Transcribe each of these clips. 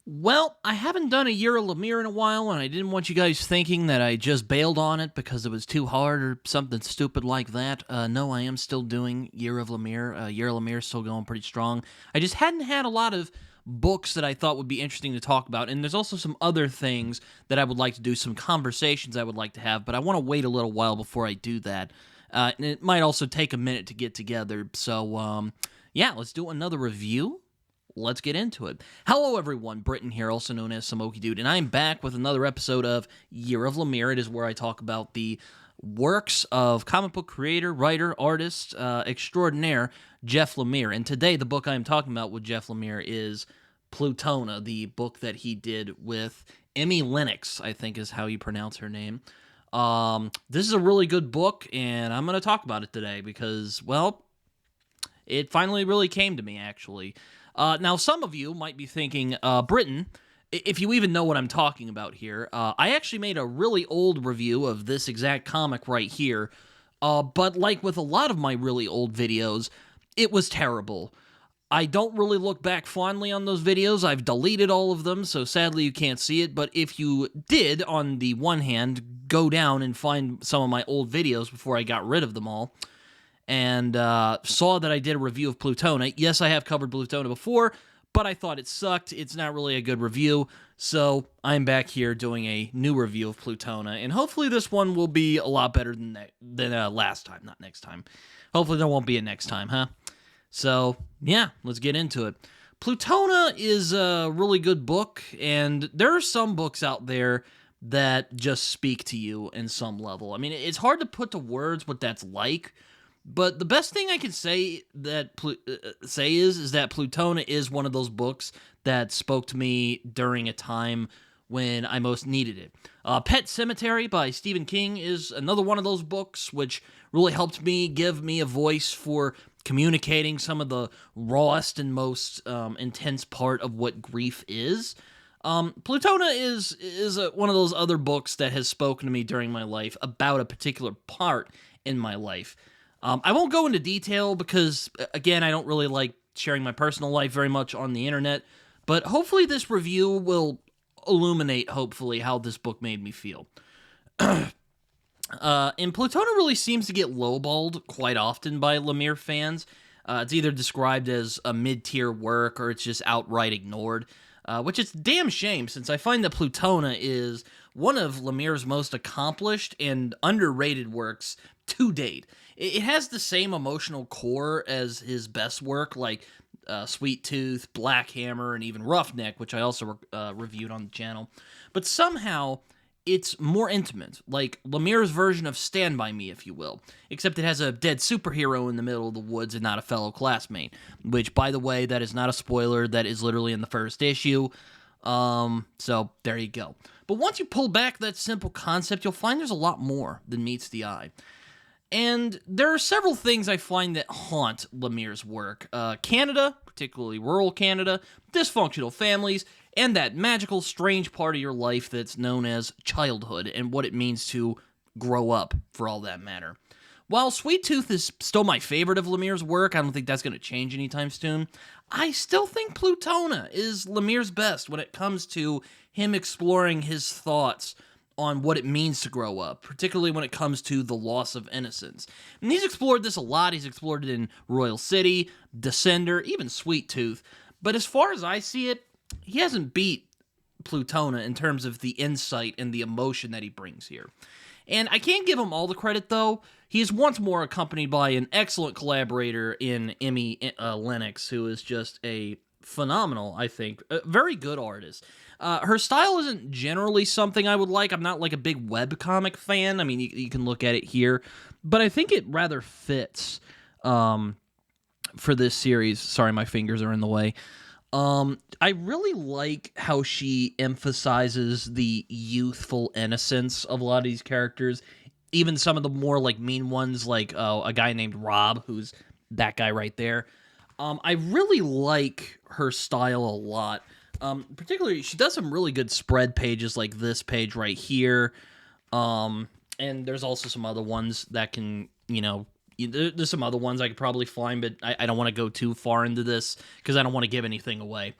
Well, I haven't done a Year of Lemire in a while, and I didn't want you guys thinking that I just bailed on it because it was too hard or something stupid like that. No, I am still doing Year of Lemire. Year of Lemire is still going pretty strong. I just hadn't had a lot of books that I thought would be interesting to talk about, and there's also some other things that I would like to do, some conversations I would like to have, but I want to wait a little while before I do that. And it might also take a minute to get together, so yeah, let's do another review. Let's get into it. Hello, everyone. Britton here, also known as Samoki Dude, and I'm back with another episode of Year of Lemire. It is where I talk about the works of comic book creator, writer, artist extraordinaire Jeff Lemire. And today, the book I'm talking about with Jeff Lemire is Plutona, the book that he did with Emi Lenox, I think is how you pronounce her name. This is a really good book, and I'm going to talk about it today because, well, it finally really came to me, actually. Now, some of you might be thinking, Britton, if you even know what I'm talking about here, I actually made a really old review of this exact comic right here, but like with a lot of my really old videos, it was terrible. I don't really look back fondly on those videos. I've deleted all of them, so sadly you can't see it, but if you did, on the one hand, go down and find some of my old videos before I got rid of them all, and saw that I did a review of Plutona. Yes, I have covered Plutona before, but I thought it sucked. It's not really a good review, so I'm back here doing a new review of Plutona, and hopefully this one will be a lot better than last time, not next time. Hopefully there won't be a next time, huh? So, yeah, let's get into it. Plutona is a really good book, and there are some books out there that just speak to you in some level. I mean, it's hard to put to words what that's like, but the best thing I can say is that Plutona is one of those books that spoke to me during a time when I most needed it. Pet Sematary by Stephen King is another one of those books which really helped me give me a voice for communicating some of the rawest and most intense part of what grief is. Plutona is one of those other books that has spoken to me during my life about a particular part in my life. I won't go into detail because, again, I don't really like sharing my personal life very much on the internet, but hopefully this review will illuminate, hopefully, how this book made me feel. And Plutona really seems to get lowballed quite often by Lemire fans. It's either described as a mid-tier work or it's just outright ignored, which is a damn shame since I find that Plutona is one of Lemire's most accomplished and underrated works to date. It has the same emotional core as his best work, like Sweet Tooth, Black Hammer, and even Roughneck, which I also reviewed on the channel. But somehow, it's more intimate, like Lemire's version of Stand By Me, if you will. Except it has a dead superhero in the middle of the woods and not a fellow classmate. Which, by the way, that is not a spoiler, that is literally in the first issue. So, there you go. But once you pull back that simple concept, you'll find there's a lot more than meets the eye. And there are several things I find that haunt Lemire's work. Canada, particularly rural Canada, dysfunctional families, and that magical, strange part of your life that's known as childhood and what it means to grow up, for all that matter. While Sweet Tooth is still my favorite of Lemire's work, I don't think that's going to change anytime soon, I still think Plutona is Lemire's best when it comes to him exploring his thoughts on what it means to grow up, particularly when it comes to the loss of innocence. And he's explored this a lot. He's explored it in Royal City, Descender, even Sweet Tooth. But as far as I see it, he hasn't beat Plutona in terms of the insight and the emotion that he brings here. And I can't give him all the credit, though. He is once more accompanied by an excellent collaborator in Emi Lenox, who is just a phenomenal, I think, a very good artist. Her style isn't generally something I would like. I'm not like a big webcomic fan. I mean, you can look at it here. But I think it rather fits for this series. Sorry, my fingers are in the way. I really like how she emphasizes the youthful innocence of a lot of these characters. Even some of the more like mean ones, like a guy named Rob, who's that guy right there. I really like her style a lot. Particularly, she does some really good spread pages like this page right here. And there's also some other ones that can, there's some other ones I could probably find, but I don't want to go too far into this because I don't want to give anything away.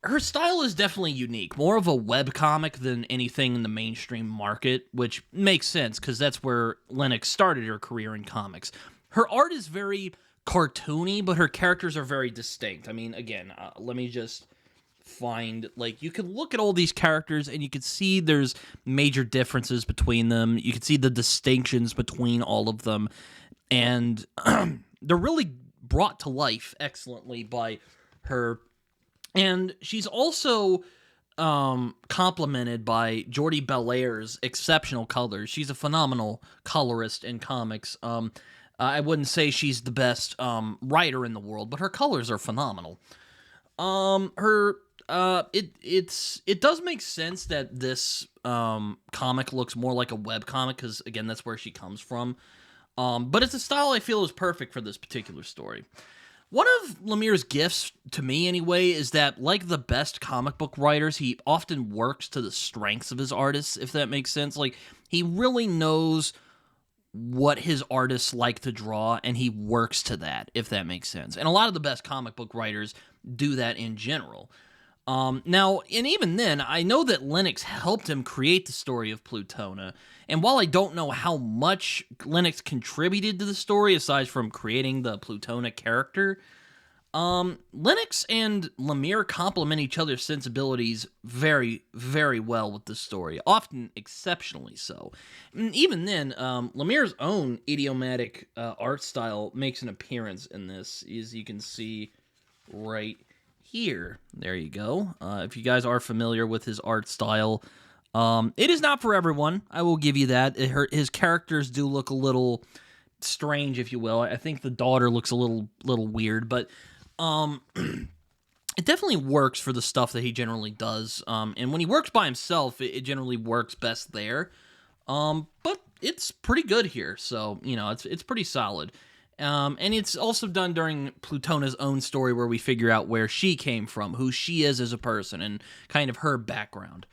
her style is definitely unique, more of a webcomic than anything in the mainstream market, which makes sense because that's where Lenox started her career in comics. Her art is very cartoony, but her characters are very distinct. I mean, again, let me just find, like, you can look at all these characters and you can see there's major differences between them. You can see the distinctions between all of them, and they're really brought to life excellently by her. And she's also complemented by Jordi Belaire's exceptional colors. She's a phenomenal colorist in comics. I wouldn't say she's the best writer in the world, but her colors are phenomenal. It does make sense that this comic looks more like a web comic because, again, that's where she comes from. But it's a style I feel is perfect for this particular story. One of Lemire's gifts, to me anyway, is that, like the best comic book writers, he often works to the strengths of his artists, if that makes sense. Like, he really knows what his artists like to draw, and he works to that, if that makes sense. And a lot of the best comic book writers do that in general. Now, and even then, I know that Lenox helped him create the story of Plutona, and while I don't know how much Lenox contributed to the story, aside from creating the Plutona character, Lenox and Lemire complement each other's sensibilities very, very well with this story, often exceptionally so. And even then, Lemire's own idiomatic art style makes an appearance in this, as you can see right here. There you go. If you guys are familiar with his art style, it is not for everyone. I will give you that. His characters do look a little strange, if you will. I think the daughter looks a little weird, but it definitely works for the stuff that he generally does. And when he works by himself, it generally works best there. But it's pretty good here, so it's pretty solid. And it's also done during Plutona's own story, where we figure out where she came from, who she is as a person, and kind of her background.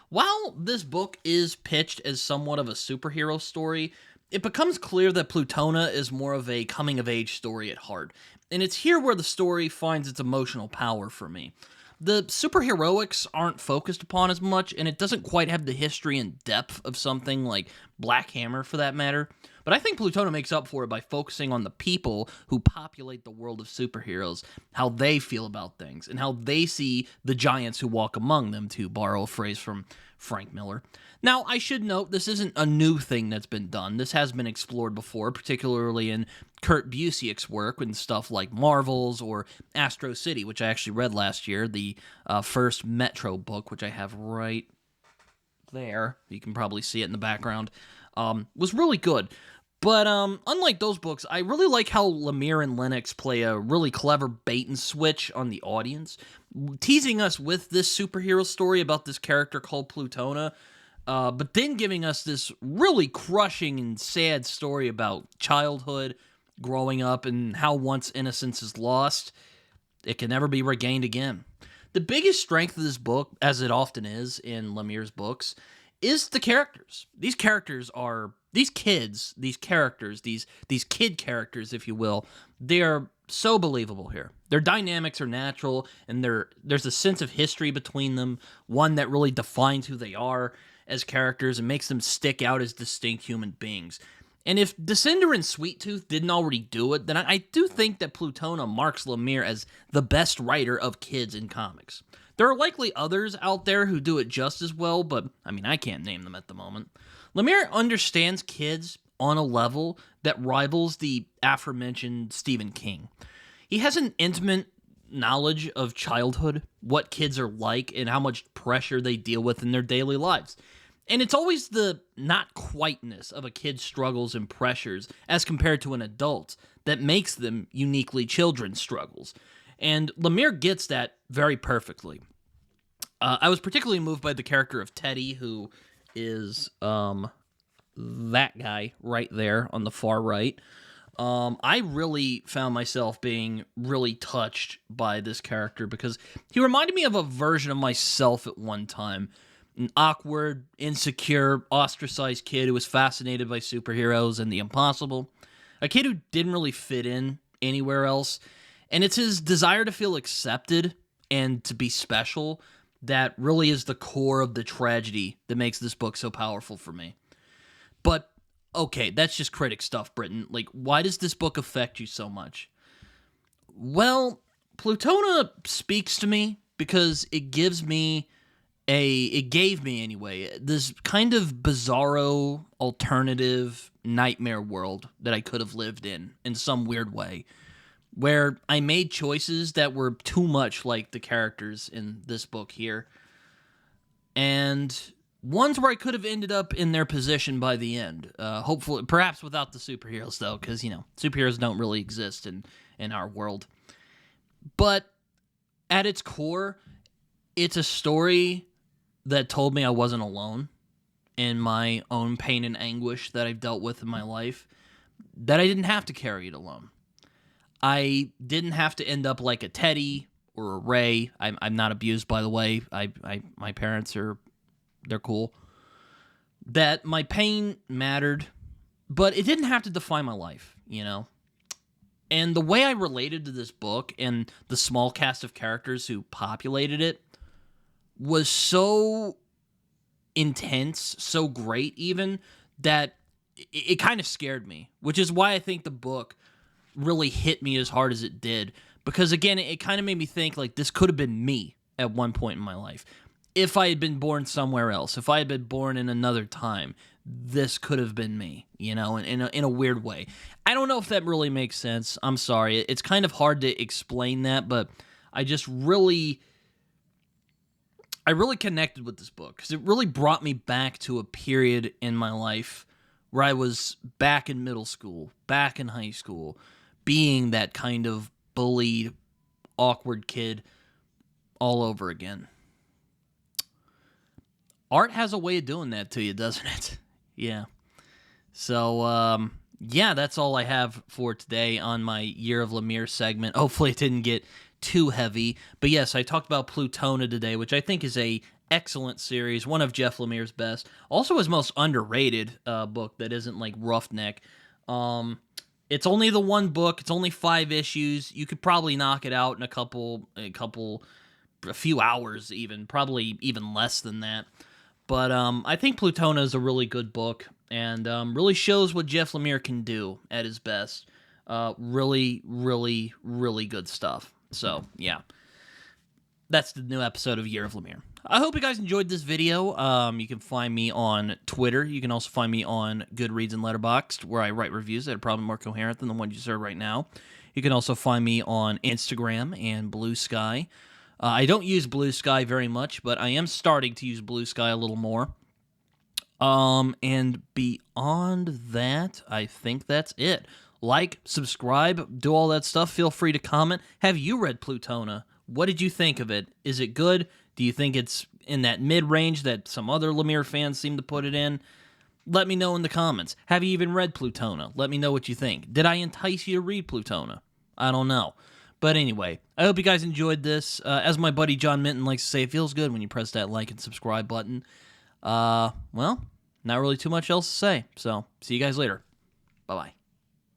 While this book is pitched as somewhat of a superhero story, it becomes clear that Plutona is more of a coming-of-age story at heart, and it's here where the story finds its emotional power for me. The superheroics aren't focused upon as much, and it doesn't quite have the history and depth of something like Black Hammer, for that matter. But I think Plutona makes up for it by focusing on the people who populate the world of superheroes, how they feel about things, and how they see the giants who walk among them, to borrow a phrase from Frank Miller. Now, I should note, this isn't a new thing that's been done. This has been explored before, particularly in Kurt Busiek's work with stuff like Marvels or Astro City, which I actually read last year, the first Metro book, which I have right there. You can probably see it in the background. Was really good. But unlike those books, I really like how Lemire and Lenox play a really clever bait and switch on the audience, teasing us with this superhero story about this character called Plutona, but then giving us this really crushing and sad story about childhood, growing up, and how once innocence is lost, it can never be regained again. The biggest strength of this book, as it often is in Lemire's books, is the characters. These characters are... These characters, these kid characters, if you will, they are so believable here. Their dynamics are natural, and there's a sense of history between them, one that really defines who they are as characters and makes them stick out as distinct human beings. And if Descender and Sweet Tooth didn't already do it, then I do think that Plutona marks Lemire as the best writer of kids in comics. There are likely others out there who do it just as well, but, I can't name them at the moment. Lemire understands kids on a level that rivals the aforementioned Stephen King. He has an intimate knowledge of childhood, what kids are like, and how much pressure they deal with in their daily lives. And it's always the not-quiteness of a kid's struggles and pressures as compared to an adult that makes them uniquely children's struggles. And Lemire gets that very perfectly. I was particularly moved by the character of Teddy, who is that guy right there on the far right. I really found myself being really touched by this character because he reminded me of a version of myself at one time. An awkward, insecure, ostracized kid who was fascinated by superheroes and the impossible. A kid who didn't really fit in anywhere else. And it's his desire to feel accepted and to be special, that really is the core of the tragedy that makes this book so powerful for me. But, okay, that's just critic stuff, Britton. Like, why does this book affect you so much? Well, Plutona speaks to me because it gave me anyway, this kind of bizarro, alternative nightmare world that I could have lived in some weird way, where I made choices that were too much like the characters in this book here, and ones where I could have ended up in their position by the end. Hopefully, perhaps without the superheroes, though, because, superheroes don't really exist in our world. But at its core, it's a story that told me I wasn't alone in my own pain and anguish that I've dealt with in my life, that I didn't have to carry it alone. I didn't have to end up like a Teddy or a Ray. I'm not abused, by the way. My parents they're cool. That my pain mattered, but it didn't have to define my life, And the way I related to this book and the small cast of characters who populated it was so intense, so great even, that it kind of scared me, which is why I think the book really hit me as hard as it did, because again, it kind of made me think like this could have been me at one point in my life. If I had been born somewhere else, if I had been born in another time, this could have been me, in a weird way. I don't know if that really makes sense. I'm sorry. It's kind of hard to explain that, but I really connected with this book because it really brought me back to a period in my life where I was back in middle school, back in high school, being that kind of bullied, awkward kid all over again. Art has a way of doing that to you, doesn't it? Yeah. So, that's all I have for today on my Year of Lemire segment. Hopefully it didn't get too heavy. But yes, I talked about Plutona today, which I think is a excellent series, one of Jeff Lemire's best. Also his most underrated book that isn't like Roughneck. It's only the one book. It's only 5 issues. You could probably knock it out in a few hours even, probably even less than that. But I think Plutona is a really good book and really shows what Jeff Lemire can do at his best. Really, really, really good stuff. So, yeah. That's the new episode of Year of Lemire. I hope you guys enjoyed this video. You can find me on Twitter. You can also find me on Goodreads and Letterboxd, where I write reviews that are probably more coherent than the one you heard right now. You can also find me on Instagram and Blue Sky. I don't use Blue Sky very much, but I am starting to use Blue Sky a little more. And beyond that, I think that's it. Like, subscribe, do all that stuff. Feel free to comment. Have you read Plutona? What did you think of it? Is it good? Do you think it's in that mid-range that some other Lemire fans seem to put it in? Let me know in the comments. Have you even read Plutona? Let me know what you think. Did I entice you to read Plutona? I don't know. But anyway, I hope you guys enjoyed this. As my buddy John Minton likes to say, it feels good when you press that like and subscribe button. Well, not really too much else to say. So, see you guys later. Bye-bye.